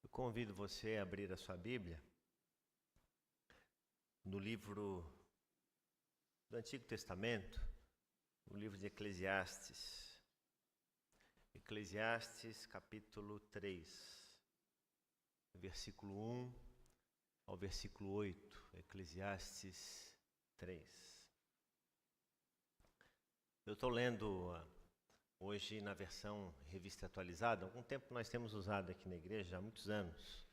Eu convido você a abrir a sua Bíblia no livro do Antigo Testamento, no livro de Eclesiastes. Eclesiastes capítulo 3, versículo 1 ao versículo 8. Eclesiastes 3. Eu estou lendo hoje na versão revista atualizada. Há algum tempo nós temos usado aqui na igreja, há muitos anos,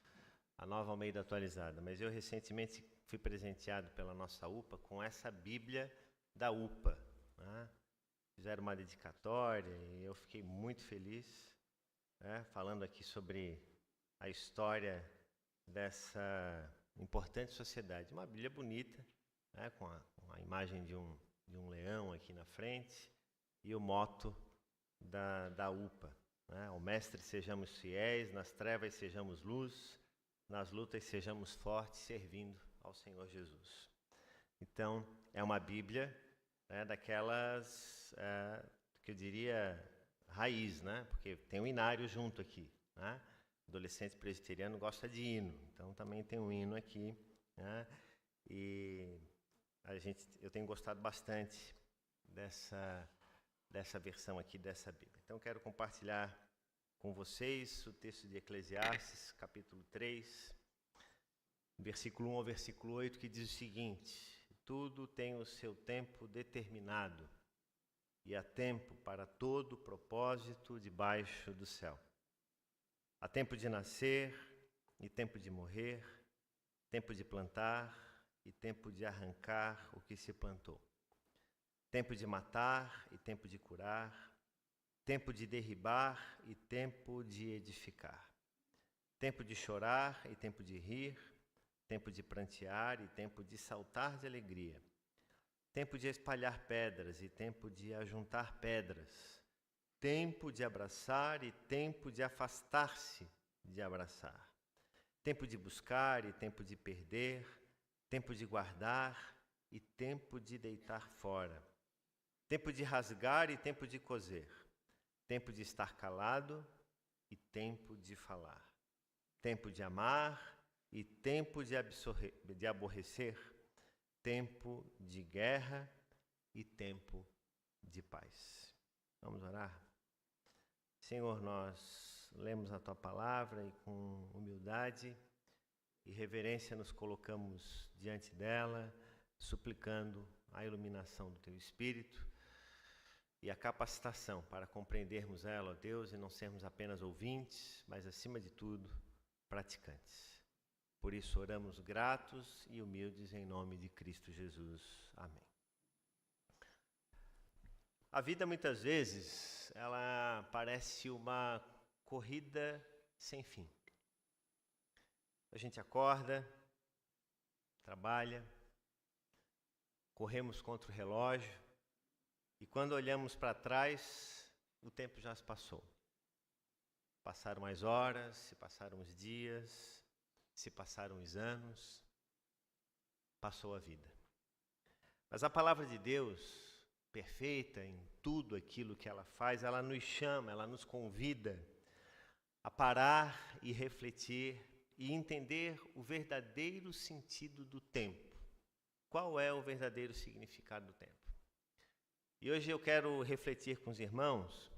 a Nova Almeida atualizada. Mas eu recentemente fui presenteado pela nossa UPA com essa Bíblia da UPA, né? Fizeram uma dedicatória e eu fiquei muito feliz, né? Falando aqui sobre a história dessa importante sociedade. Uma Bíblia bonita, né? Com a imagem de um leão aqui na frente e o moto da UPA, né? Ao mestre sejamos fiéis, nas trevas sejamos luz, nas lutas sejamos fortes, servindo ao Senhor Jesus. Então, é uma Bíblia, né, daquelas, que eu diria, raiz, né? Porque tem um hinário junto aqui, né? Adolescente presbiteriano gosta de hino, então também tem um hino aqui, né? E eu tenho gostado bastante dessa versão aqui dessa Bíblia. Então, quero compartilhar com vocês o texto de Eclesiastes, capítulo 3, versículo 1 ao versículo 8, que diz o seguinte: tudo tem o seu tempo determinado, e há tempo para todo propósito debaixo do céu. Há tempo de nascer e tempo de morrer, tempo de plantar e tempo de arrancar o que se plantou. Tempo de matar e tempo de curar, tempo de derribar e tempo de edificar. Tempo de chorar e tempo de rir, tempo de prantear e tempo de saltar de alegria. Tempo de espalhar pedras e tempo de ajuntar pedras. Tempo de abraçar e tempo de afastar-se de abraçar. Tempo de buscar e tempo de perder. Tempo de guardar e tempo de deitar fora. Tempo de rasgar e tempo de coser. Tempo de estar calado e tempo de falar. Tempo de amar e tempo de aborrecer. Tempo de guerra e tempo de paz. Vamos orar? Senhor, nós lemos a Tua palavra e com humildade e reverência nos colocamos diante dela, suplicando a iluminação do Teu Espírito e a capacitação para compreendermos ela, ó Deus, e não sermos apenas ouvintes, mas, acima de tudo, praticantes. Por isso, oramos gratos e humildes em nome de Cristo Jesus. Amém. A vida, muitas vezes, ela parece uma corrida sem fim. A gente acorda, trabalha, corremos contra o relógio, e quando olhamos para trás, o tempo já se passou. Passaram as horas, se passaram os dias, se passaram os anos, passou a vida. Mas a palavra de Deus, perfeita em tudo aquilo que ela faz, ela nos chama, ela nos convida a parar e refletir e entender o verdadeiro sentido do tempo. Qual é o verdadeiro significado do tempo? E hoje eu quero refletir com os irmãos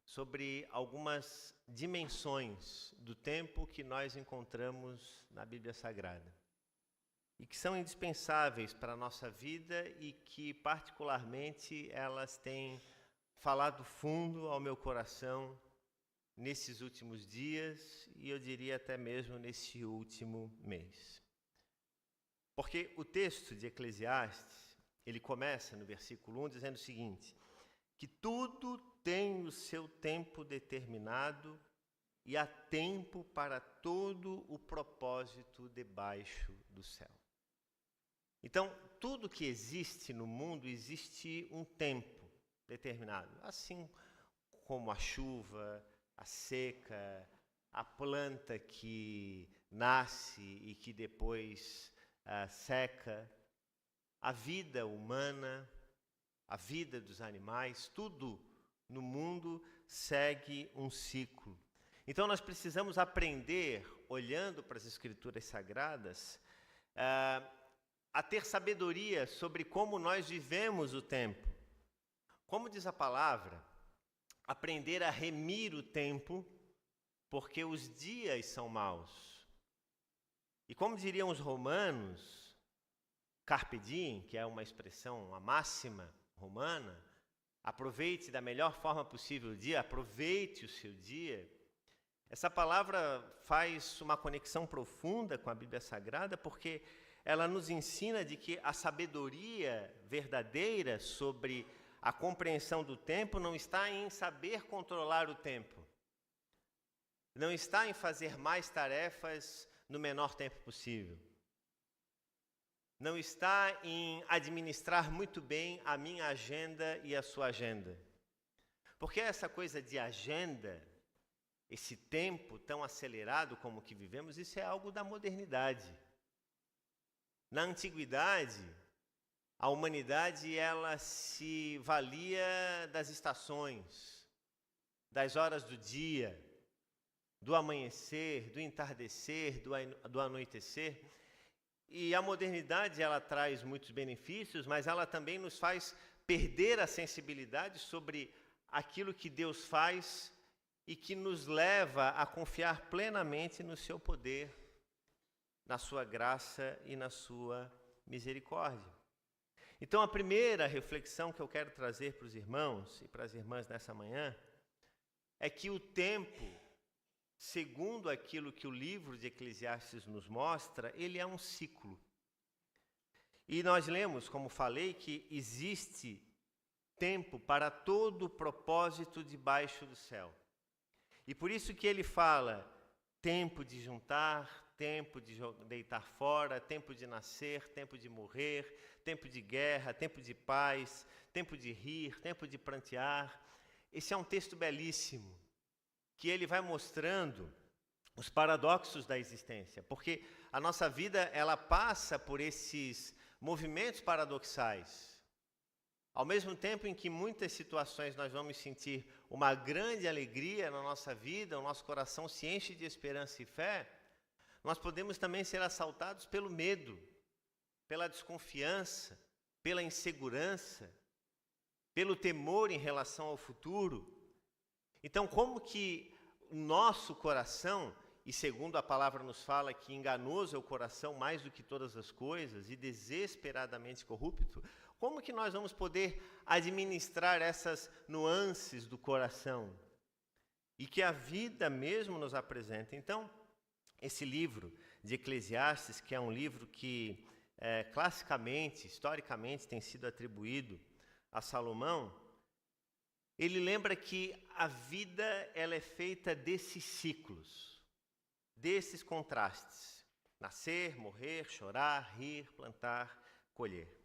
sobre algumas dimensões do tempo que nós encontramos na Bíblia Sagrada e que são indispensáveis para a nossa vida e que, particularmente, elas têm falado fundo ao meu coração nesses últimos dias e eu diria até mesmo nesse último mês. Porque o texto de Eclesiastes, ele começa no versículo 1 dizendo o seguinte: que tudo tem o seu tempo determinado e há tempo para todo o propósito debaixo do céu. Então, tudo que existe no mundo existe um tempo determinado, assim como a chuva, a seca, a planta que nasce e que depois seca, a vida humana, a vida dos animais, tudo no mundo segue um ciclo. Então nós precisamos aprender, olhando para as Escrituras Sagradas, a ter sabedoria sobre como nós vivemos o tempo. Como diz a palavra, aprender a remir o tempo, porque os dias são maus. E como diriam os romanos, carpe diem, que é uma expressão, uma máxima romana, aproveite da melhor forma possível o dia, aproveite o seu dia. Essa palavra faz uma conexão profunda com a Bíblia Sagrada, porque ela nos ensina de que a sabedoria verdadeira sobre a compreensão do tempo não está em saber controlar o tempo. Não está em fazer mais tarefas no menor tempo possível. Não está em administrar muito bem a minha agenda e a sua agenda. Porque essa coisa de agenda, esse tempo tão acelerado como o que vivemos, isso é algo da modernidade. Na antiguidade, a humanidade ela se valia das estações, das horas do dia, do amanhecer, do entardecer, do anoitecer. E a modernidade ela traz muitos benefícios, mas ela também nos faz perder a sensibilidade sobre aquilo que Deus faz e que nos leva a confiar plenamente no seu poder, na sua graça e na sua misericórdia. Então, a primeira reflexão que eu quero trazer para os irmãos e para as irmãs nessa manhã é que o tempo, segundo aquilo que o livro de Eclesiastes nos mostra, ele é um ciclo. E nós lemos, como falei, que existe tempo para todo o propósito debaixo do céu. E por isso que ele fala tempo de juntar, tempo de deitar fora, tempo de nascer, tempo de morrer, tempo de guerra, tempo de paz, tempo de rir, tempo de prantear. Esse é um texto belíssimo, que ele vai mostrando os paradoxos da existência, porque a nossa vida ela passa por esses movimentos paradoxais. Ao mesmo tempo em que muitas situações nós vamos sentir uma grande alegria na nossa vida, o nosso coração se enche de esperança e fé, nós podemos também ser assaltados pelo medo, pela desconfiança, pela insegurança, pelo temor em relação ao futuro. Então, como que o nosso coração, e segundo a palavra nos fala que enganoso é o coração mais do que todas as coisas e desesperadamente corrupto, como que nós vamos poder administrar essas nuances do coração? E que a vida mesmo nos apresenta. Então, esse livro de Eclesiastes, que é um livro que classicamente, historicamente, tem sido atribuído a Salomão, ele lembra que a vida ela é feita desses ciclos, desses contrastes. Nascer, morrer, chorar, rir, plantar, colher.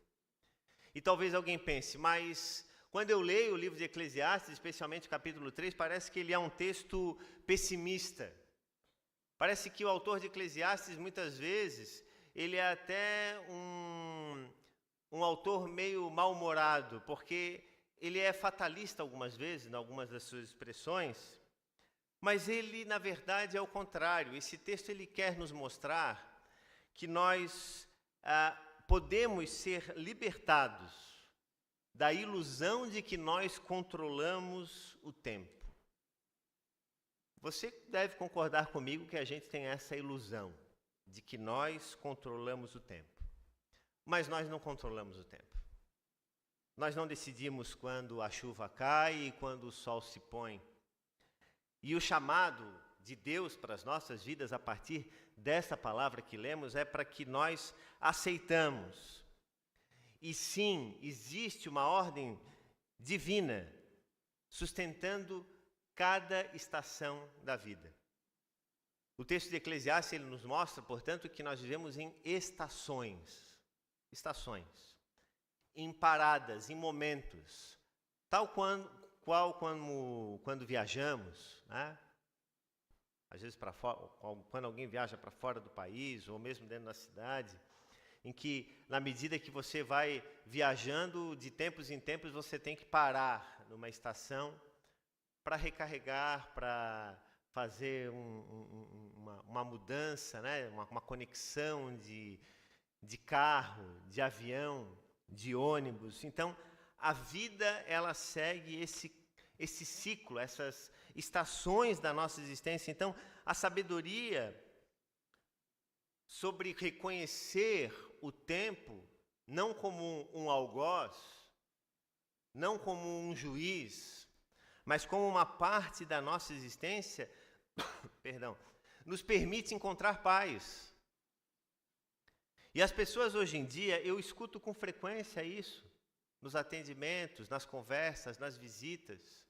E talvez alguém pense, mas quando eu leio o livro de Eclesiastes, especialmente o capítulo 3, parece que ele é um texto pessimista. Parece que o autor de Eclesiastes, muitas vezes, ele é até um autor meio mal-humorado, porque ele é fatalista algumas vezes, em algumas das suas expressões, mas ele, na verdade, é o contrário. Esse texto ele quer nos mostrar que nós podemos ser libertados da ilusão de que nós controlamos o tempo. Você deve concordar comigo que a gente tem essa ilusão de que nós controlamos o tempo. Mas nós não controlamos o tempo. Nós não decidimos quando a chuva cai e quando o sol se põe. E o chamado de Deus para as nossas vidas a partir dessa palavra que lemos é para que nós aceitamos. E sim, existe uma ordem divina sustentando cada estação da vida. O texto de Eclesiastes ele nos mostra, portanto, que nós vivemos em estações, em paradas, em momentos, tal qual quando viajamos, né? Às vezes quando alguém viaja para fora do país, ou mesmo dentro da cidade, em que, na medida que você vai viajando, de tempos em tempos, você tem que parar numa estação para recarregar, para fazer uma mudança, né? uma conexão de carro, de avião, de ônibus. Então, a vida, ela segue esse ciclo, essas estações da nossa existência. Então, a sabedoria sobre reconhecer o tempo, não como um algoz, não como um juiz, mas como uma parte da nossa existência, perdão, nos permite encontrar paz. E as pessoas hoje em dia, eu escuto com frequência isso, nos atendimentos, nas conversas, nas visitas.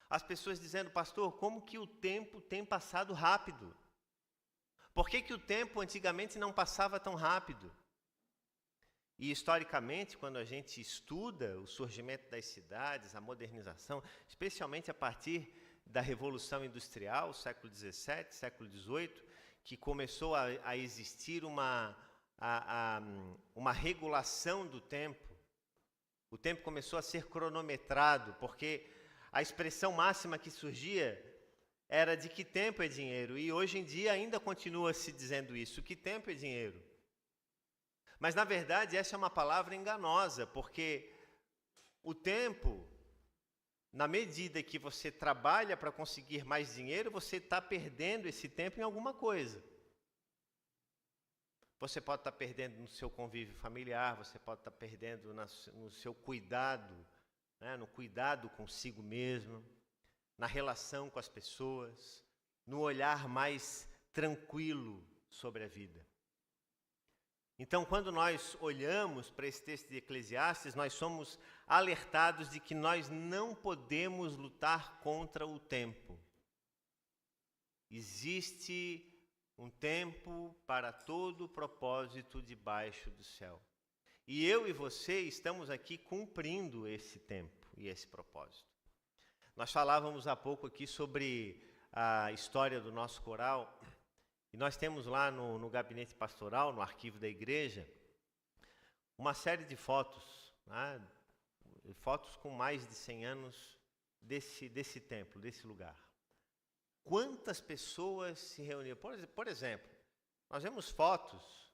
As pessoas dizendo, pastor, como que o tempo tem passado rápido? Por que o tempo antigamente não passava tão rápido? E historicamente, quando a gente estuda o surgimento das cidades, a modernização, especialmente a partir da Revolução Industrial, século XVII, século XVIII, que começou a existir uma regulação do tempo. O tempo começou a ser cronometrado, porque a expressão máxima que surgia era de que tempo é dinheiro, e hoje em dia ainda continua se dizendo isso, que tempo é dinheiro. Mas, na verdade, essa é uma palavra enganosa, porque o tempo, na medida que você trabalha para conseguir mais dinheiro, você está perdendo esse tempo em alguma coisa. Você pode estar perdendo no seu convívio familiar, você pode estar perdendo no seu cuidado, né, no cuidado consigo mesmo, na relação com as pessoas, no olhar mais tranquilo sobre a vida. Então, quando nós olhamos para esse texto de Eclesiastes, nós somos alertados de que nós não podemos lutar contra o tempo. Existe um tempo para todo propósito debaixo do céu. E eu e você estamos aqui cumprindo esse tempo e esse propósito. Nós falávamos há pouco aqui sobre a história do nosso coral, e nós temos lá no gabinete pastoral, no arquivo da igreja, uma série de fotos, né? Fotos com mais de 100 anos desse templo, desse lugar. Quantas pessoas se reuniam? Por exemplo, nós vemos fotos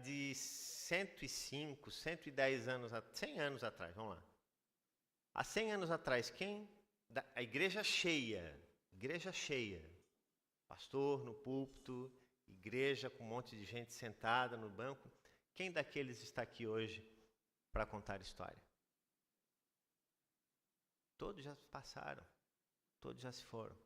de 105, 110 anos, 100 anos atrás, vamos lá. Há 100 anos atrás, a igreja cheia, pastor no púlpito, igreja com um monte de gente sentada no banco, quem daqueles está aqui hoje para contar história? Todos já passaram, todos já se foram.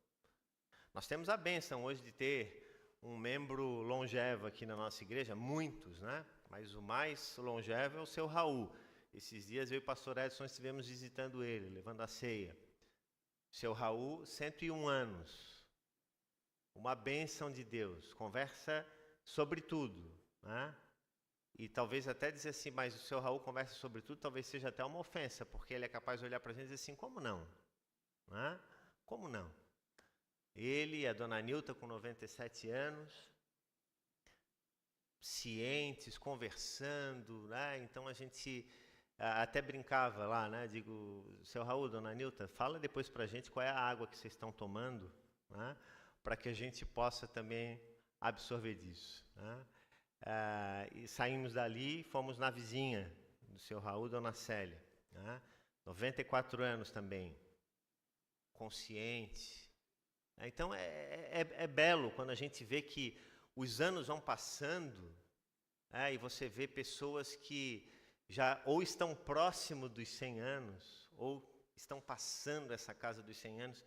Nós temos a bênção hoje de ter um membro longevo aqui na nossa igreja, muitos, né? Mas o mais longevo é o seu Raul. Esses dias eu e o pastor Edson estivemos visitando ele, levando a ceia. Seu Raul, 101 anos. Uma bênção de Deus. Conversa sobre tudo, né? E talvez até dizer assim, mas o seu Raul conversa sobre tudo, talvez seja até uma ofensa, porque ele é capaz de olhar para a gente e dizer assim, como não? Né? Como não? Ele e a dona Nilta com 97 anos, cientes, conversando, né? Então a gente até brincava lá, né? Digo, seu Raul, dona Nilta, fala depois pra gente qual é a água que vocês estão tomando, né? Para que a gente possa também absorver disso, né? E saímos dali e fomos na vizinha do seu Raul, dona Célia, né? 94 anos também, consciente. Então é belo quando a gente vê que os anos vão passando, e você vê pessoas que já ou estão próximo dos 100 anos, ou estão passando essa casa dos 100 anos,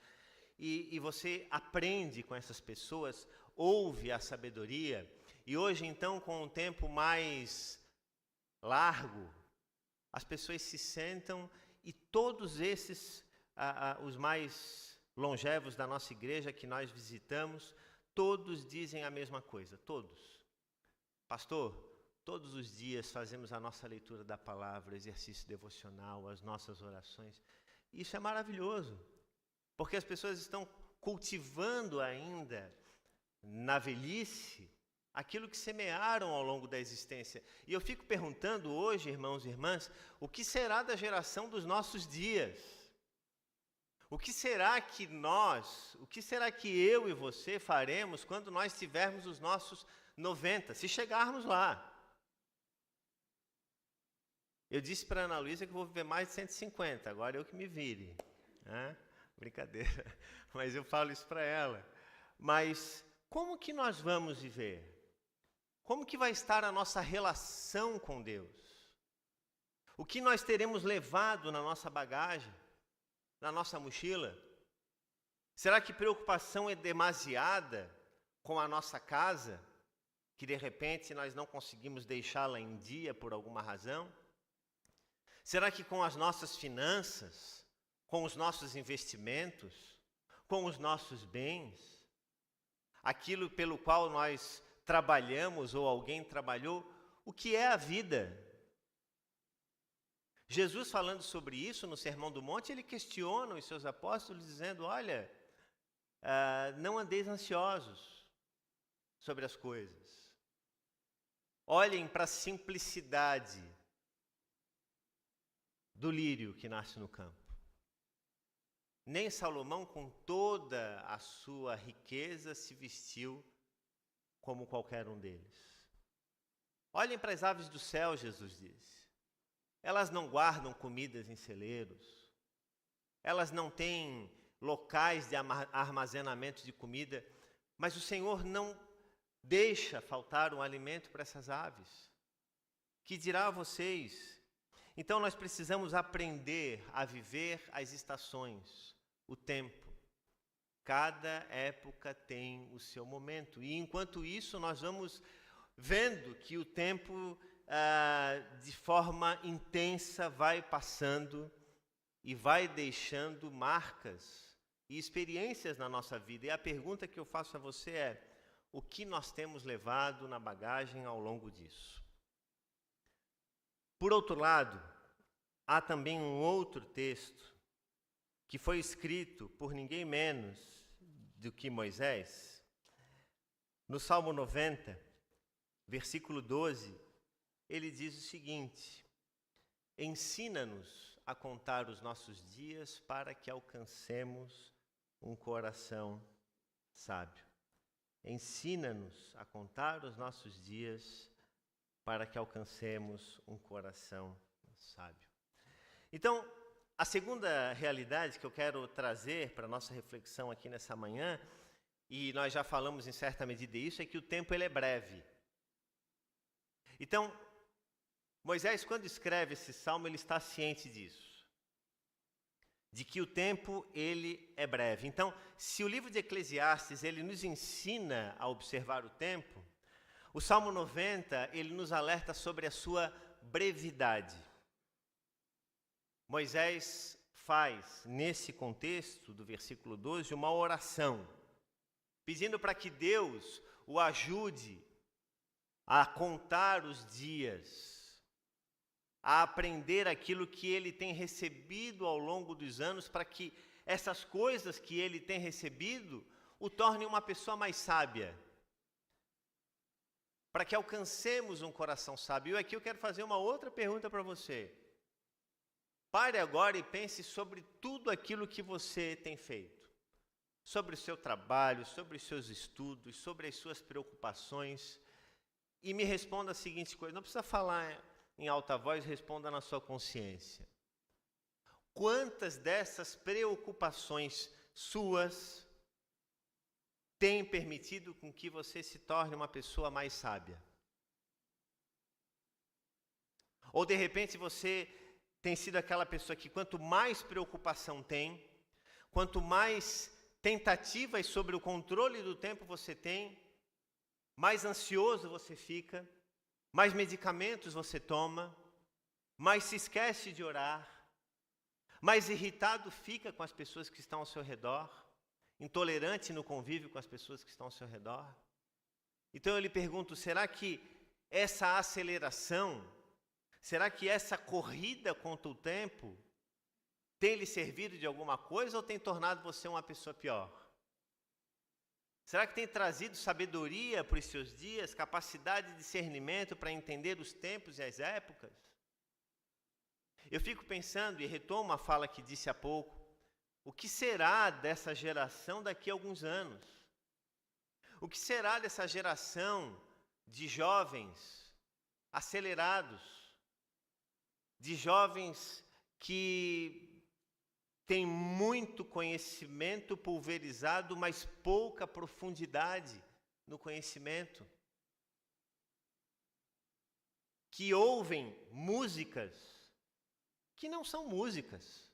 e você aprende com essas pessoas, ouve a sabedoria, e hoje então com um tempo mais largo, as pessoas se sentam e todos esses, os mais longevos da nossa igreja que nós visitamos, todos dizem a mesma coisa, todos. Pastor, todos os dias fazemos a nossa leitura da palavra, o exercício devocional, as nossas orações. Isso é maravilhoso, porque as pessoas estão cultivando ainda na velhice aquilo que semearam ao longo da existência. E eu fico perguntando hoje, irmãos e irmãs, o que será da geração dos nossos dias? O que será que eu e você faremos quando nós tivermos os nossos 90, se chegarmos lá? Eu disse para a Ana Luísa que vou viver mais de 150, agora eu que me vire. Né? Brincadeira, mas eu falo isso para ela. Mas como que nós vamos viver? Como que vai estar a nossa relação com Deus? O que nós teremos levado na nossa bagagem, na nossa mochila? Será que preocupação é demasiada com a nossa casa, que de repente nós não conseguimos deixá-la em dia por alguma razão? Será que com as nossas finanças, com os nossos investimentos, com os nossos bens, aquilo pelo qual nós trabalhamos ou alguém trabalhou, o que é a vida? Jesus, falando sobre isso no Sermão do Monte, ele questiona os seus apóstolos dizendo, olha, não andeis ansiosos sobre as coisas. Olhem para a simplicidade do lírio que nasce no campo. Nem Salomão, com toda a sua riqueza, se vestiu como qualquer um deles. Olhem para as aves do céu, Jesus disse. Elas não guardam comidas em celeiros. Elas não têm locais de armazenamento de comida. Mas o Senhor não deixa faltar um alimento para essas aves. Que dirá a vocês? Então nós precisamos aprender a viver as estações, o tempo. Cada época tem o seu momento. E enquanto isso nós vamos vendo que o tempo de forma intensa vai passando e vai deixando marcas e experiências na nossa vida. E a pergunta que eu faço a você é, o que nós temos levado na bagagem ao longo disso? Por outro lado, há também um outro texto que foi escrito por ninguém menos do que Moisés. No Salmo 90, versículo 12, ele diz o seguinte: ensina-nos a contar os nossos dias para que alcancemos um coração sábio. Ensina-nos a contar os nossos dias para que alcancemos um coração sábio. Então, a segunda realidade que eu quero trazer para a nossa reflexão aqui nessa manhã, e nós já falamos em certa medida isso, é que o tempo ele é breve. Então, Moisés, quando escreve esse salmo, ele está ciente disso, de que o tempo ele é breve. Então, se o livro de Eclesiastes ele nos ensina a observar o tempo, o Salmo 90 ele nos alerta sobre a sua brevidade. Moisés faz, nesse contexto do versículo 12, uma oração, pedindo para que Deus o ajude a contar os dias, a aprender aquilo que ele tem recebido ao longo dos anos, para que essas coisas que ele tem recebido o tornem uma pessoa mais sábia, para que alcancemos um coração sábio. E aqui eu quero fazer uma outra pergunta para você. Pare agora e pense sobre tudo aquilo que você tem feito, sobre o seu trabalho, sobre os seus estudos, sobre as suas preocupações, e me responda a seguinte coisa, não precisa falar em alta voz, responda na sua consciência. Quantas dessas preocupações suas têm permitido com que você se torne uma pessoa mais sábia? Ou de repente você tem sido aquela pessoa que quanto mais preocupação tem, quanto mais tentativas sobre o controle do tempo você tem, mais ansioso você fica, mais medicamentos você toma, mais se esquece de orar, mais irritado fica com as pessoas que estão ao seu redor, intolerante no convívio com as pessoas que estão ao seu redor. Então eu lhe pergunto, será que essa aceleração, será que essa corrida contra o tempo tem lhe servido de alguma coisa ou tem tornado você uma pessoa pior? Será que tem trazido sabedoria para os seus dias, capacidade de discernimento para entender os tempos e as épocas? Eu fico pensando, e retomo a fala que disse há pouco, O que será dessa geração daqui a alguns anos? O que será dessa geração de jovens acelerados, de jovens que têm muito conhecimento pulverizado, mas pouca profundidade no conhecimento, que ouvem músicas que não são músicas,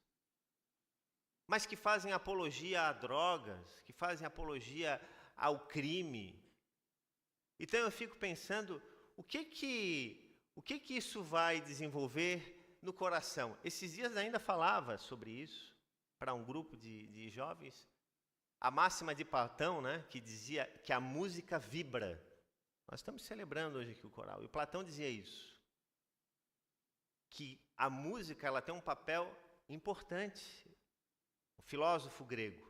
mas que fazem apologia a drogas, que fazem apologia ao crime. Então eu fico pensando, o que isso vai desenvolver no coração? Esses dias ainda falava sobre isso para um grupo de jovens. A máxima de Platão, né, que dizia que a música vibra. Nós estamos celebrando hoje aqui o coral, e Platão dizia isso. Que a música ela tem um papel importante. O filósofo grego.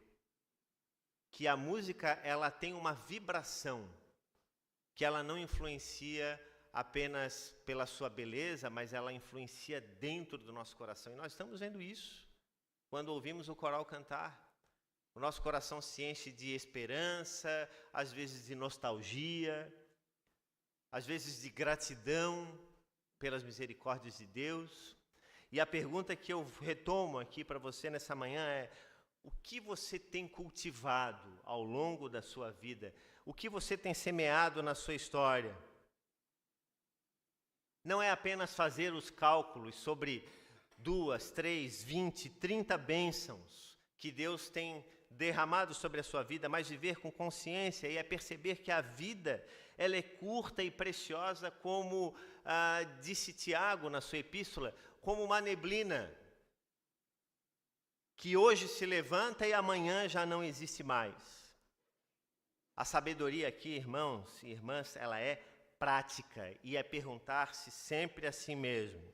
Que a música ela tem uma vibração, que ela não influencia apenas pela sua beleza, mas ela influencia dentro do nosso coração. E nós estamos vendo isso quando ouvimos o coral cantar. O nosso coração se enche de esperança, às vezes de nostalgia, às vezes de gratidão pelas misericórdias de Deus. E a pergunta que eu retomo aqui para você nessa manhã é: o que você tem cultivado ao longo da sua vida? O que você tem semeado na sua história? Não é apenas fazer os cálculos sobre 2, 3, 20, 30 bênçãos que Deus tem derramado sobre a sua vida, mas viver com consciência e é perceber que a vida ela é curta e preciosa, como disse Tiago na sua epístola, como uma neblina que hoje se levanta e amanhã já não existe mais. A sabedoria aqui, irmãos e irmãs, ela é prática e é perguntar-se sempre a si mesmo: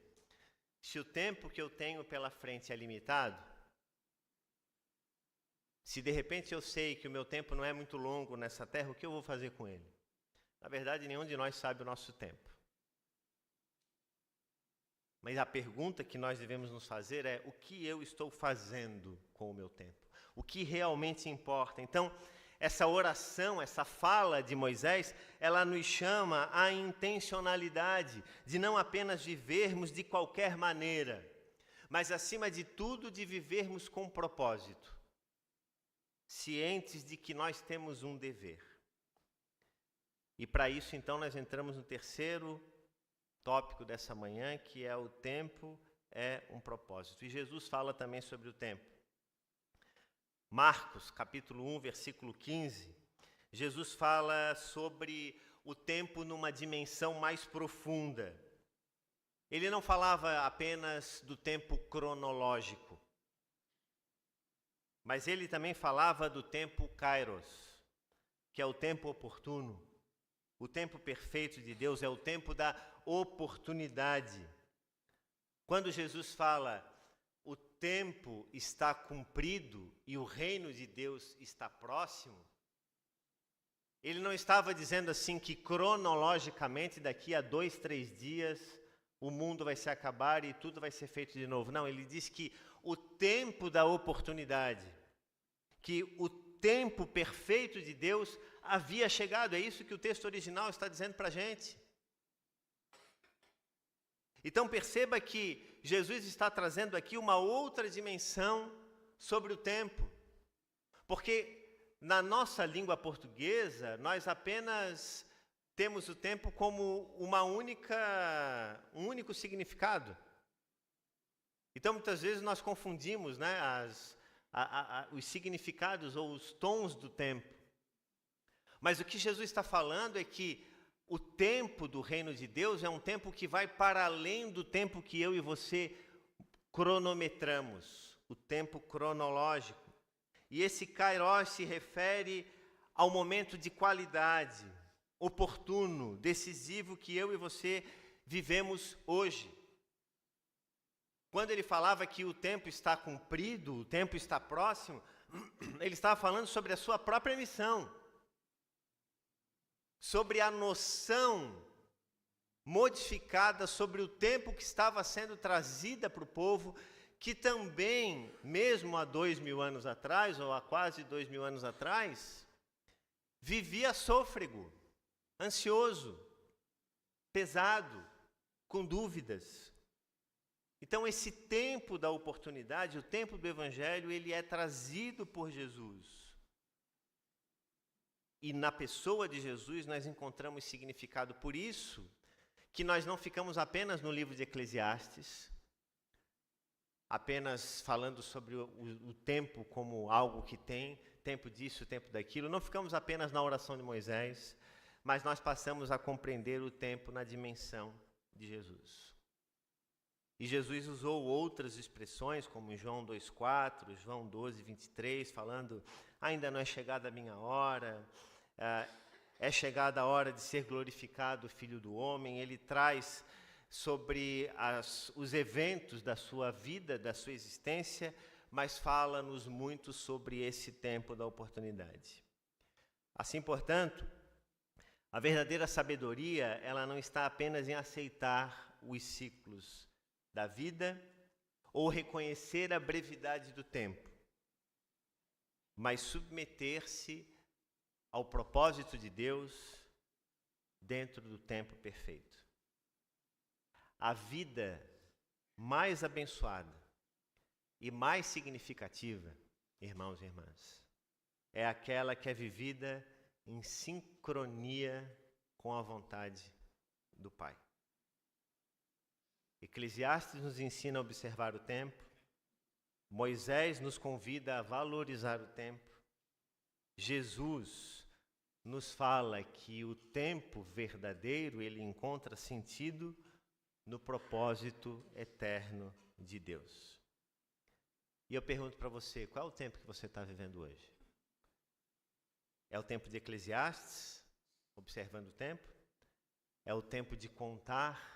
se o tempo que eu tenho pela frente é limitado, se de repente eu sei que o meu tempo não é muito longo nessa terra, o que eu vou fazer com ele? Na verdade, nenhum de nós sabe o nosso tempo. Mas a pergunta que nós devemos nos fazer é: o que eu estou fazendo com o meu tempo? O que realmente importa? Então, essa oração, essa fala de Moisés, ela nos chama à intencionalidade de não apenas vivermos de qualquer maneira, mas acima de tudo de vivermos com propósito, cientes de que nós temos um dever. E para isso, então, nós entramos no terceiro tópico dessa manhã, que é: o tempo é um propósito. E Jesus fala também sobre o tempo. Marcos, capítulo 1, versículo 15, Jesus fala sobre o tempo numa dimensão mais profunda. Ele não falava apenas do tempo cronológico, mas ele também falava do tempo kairos, que é o tempo oportuno. O tempo perfeito de Deus é o tempo da oportunidade. Quando Jesus fala: o tempo está cumprido e o reino de Deus está próximo, ele não estava dizendo assim que cronologicamente daqui a 2, 3 dias o mundo vai se acabar e tudo vai ser feito de novo. Não, ele diz que o tempo da oportunidade, que o tempo perfeito de Deus havia chegado. É isso que o texto original está dizendo para a gente. Então perceba que Jesus está trazendo aqui uma outra dimensão sobre o tempo. Porque na nossa língua portuguesa, nós apenas temos o tempo como um único significado. Então muitas vezes nós confundimos, né, os significados ou os tons do tempo. Mas o que Jesus está falando é que o tempo do reino de Deus é um tempo que vai para além do tempo que eu e você cronometramos, o tempo cronológico. E esse kairos se refere ao momento de qualidade, oportuno, decisivo que eu e você vivemos hoje. Quando ele falava que o tempo está cumprido, o tempo está próximo, ele estava falando sobre a sua própria missão, sobre a noção modificada sobre o tempo que estava sendo trazida para o povo, que também, mesmo há 2000 anos atrás, ou há quase 2000 anos atrás, vivia sôfrego, ansioso, pesado, com dúvidas. Então, esse tempo da oportunidade, o tempo do Evangelho, ele é trazido por Jesus. E na pessoa de Jesus nós encontramos significado. Por isso que nós não ficamos apenas no livro de Eclesiastes, apenas falando sobre o tempo como algo que tem, tempo disso, tempo daquilo. Não ficamos apenas na oração de Moisés, mas nós passamos a compreender o tempo na dimensão de Jesus. E Jesus usou outras expressões, como em João 2,4, João 12:23, falando, ainda não é chegada a minha hora, é chegada a hora de ser glorificado o Filho do Homem. Ele traz sobre os eventos da sua vida, da sua existência, mas fala-nos muito sobre esse tempo da oportunidade. Assim, portanto, a verdadeira sabedoria, ela não está apenas em aceitar os ciclos da vida ou reconhecer a brevidade do tempo, mas submeter-se ao propósito de Deus dentro do tempo perfeito. A vida mais abençoada e mais significativa, irmãos e irmãs, é aquela que é vivida em sincronia com a vontade do Pai. Eclesiastes nos ensina a observar o tempo, Moisés nos convida a valorizar o tempo, Jesus nos fala que o tempo verdadeiro, ele encontra sentido no propósito eterno de Deus. E eu pergunto para você, qual é o tempo que você está vivendo hoje? É o tempo de Eclesiastes, observando o tempo? É o tempo de contar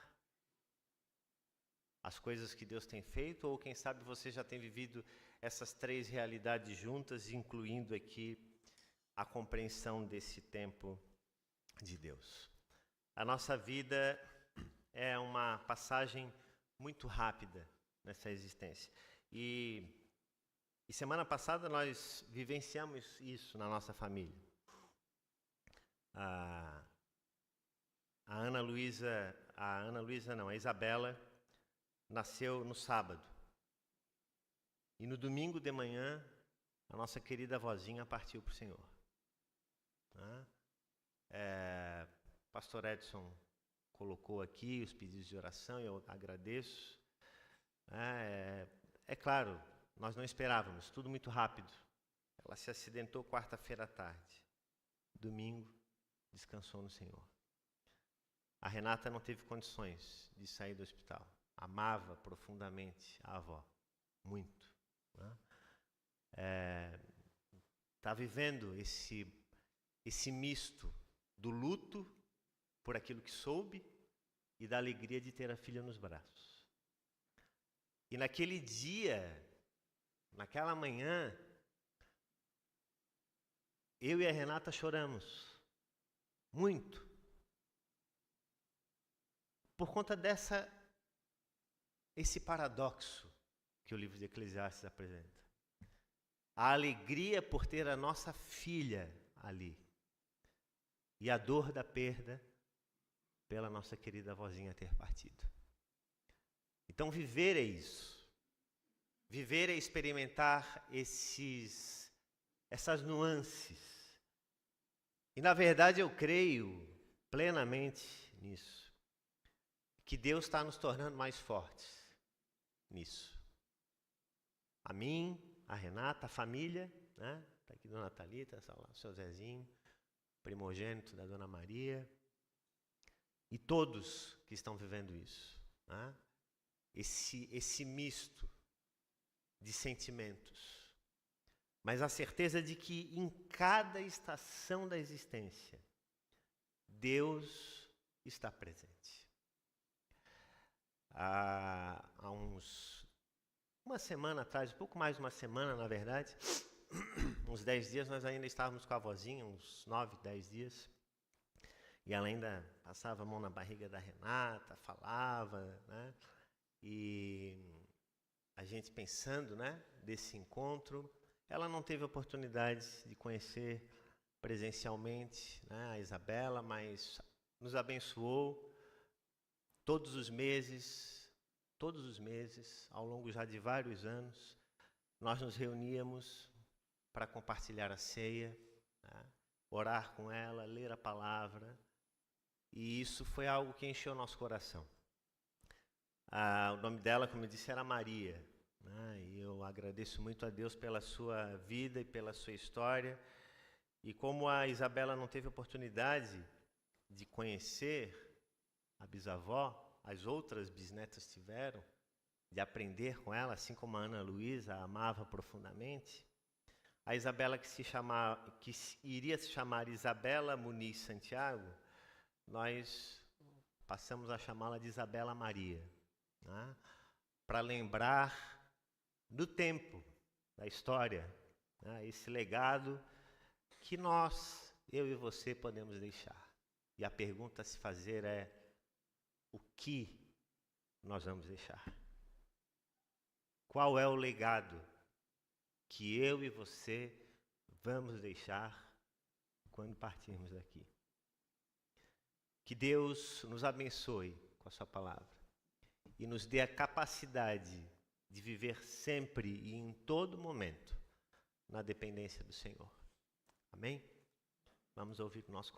as coisas que Deus tem feito? Ou quem sabe você já tem vivido essas três realidades juntas, incluindo aqui a compreensão desse tempo de Deus? A nossa vida é uma passagem muito rápida nessa existência. E semana passada nós vivenciamos isso na nossa família. A Isabela nasceu no sábado. E no domingo de manhã, a nossa querida vozinha partiu para o Senhor. Pastor Edson colocou aqui os pedidos de oração, eu agradeço. É claro, nós não esperávamos, tudo muito rápido. Ela se acidentou quarta-feira à tarde. Domingo, descansou no Senhor. A Renata não teve condições de sair do hospital. Amava profundamente a avó, muito. Está vivendo esse misto do luto por aquilo que soube e da alegria de ter a filha nos braços. E naquele dia, naquela manhã, eu e a Renata choramos muito por conta esse paradoxo que o livro de Eclesiastes apresenta. A alegria por ter a nossa filha ali e a dor da perda pela nossa querida vozinha ter partido. Então viver é isso. Viver é experimentar essas nuances. E na verdade eu creio plenamente nisso. Que Deus está nos tornando mais fortes nisso. A mim, a Renata, a família, né? Está aqui a Dona Thalita, o seu Zezinho, primogênito da Dona Maria, e todos que estão vivendo isso. Né? Esse misto de sentimentos, mas a certeza de que em cada estação da existência, Deus está presente. Há uma semana atrás, um pouco mais de uma semana, na verdade, uns 10 dias, nós ainda estávamos com a vozinha, uns 9, 10 dias, e ela ainda passava a mão na barriga da Renata, falava, né? E a gente pensando, né, desse encontro. Ela não teve oportunidade de conhecer presencialmente, né, a Isabela, mas nos abençoou todos os meses, ao longo já de vários anos, nós nos reuníamos para compartilhar a ceia, né, orar com ela, ler a palavra, e isso foi algo que encheu nosso coração. O nome dela, como eu disse, era Maria, né, e eu agradeço muito a Deus pela sua vida e pela sua história. E como a Isabela não teve oportunidade de conhecer a bisavó, as outras bisnetas tiveram, de aprender com ela, assim como a Ana Luísa a amava profundamente. A Isabela que iria se chamar Isabela Muniz Santiago, nós passamos a chamá-la de Isabela Maria, né? Para lembrar do tempo, da história, né? Esse legado que nós, eu e você, podemos deixar. E a pergunta a se fazer é: o que nós vamos deixar? Qual é o legado que eu e você vamos deixar quando partirmos daqui? Que Deus nos abençoe com a sua palavra e nos dê a capacidade de viver sempre e em todo momento na dependência do Senhor. Amém? Vamos ouvir o nosso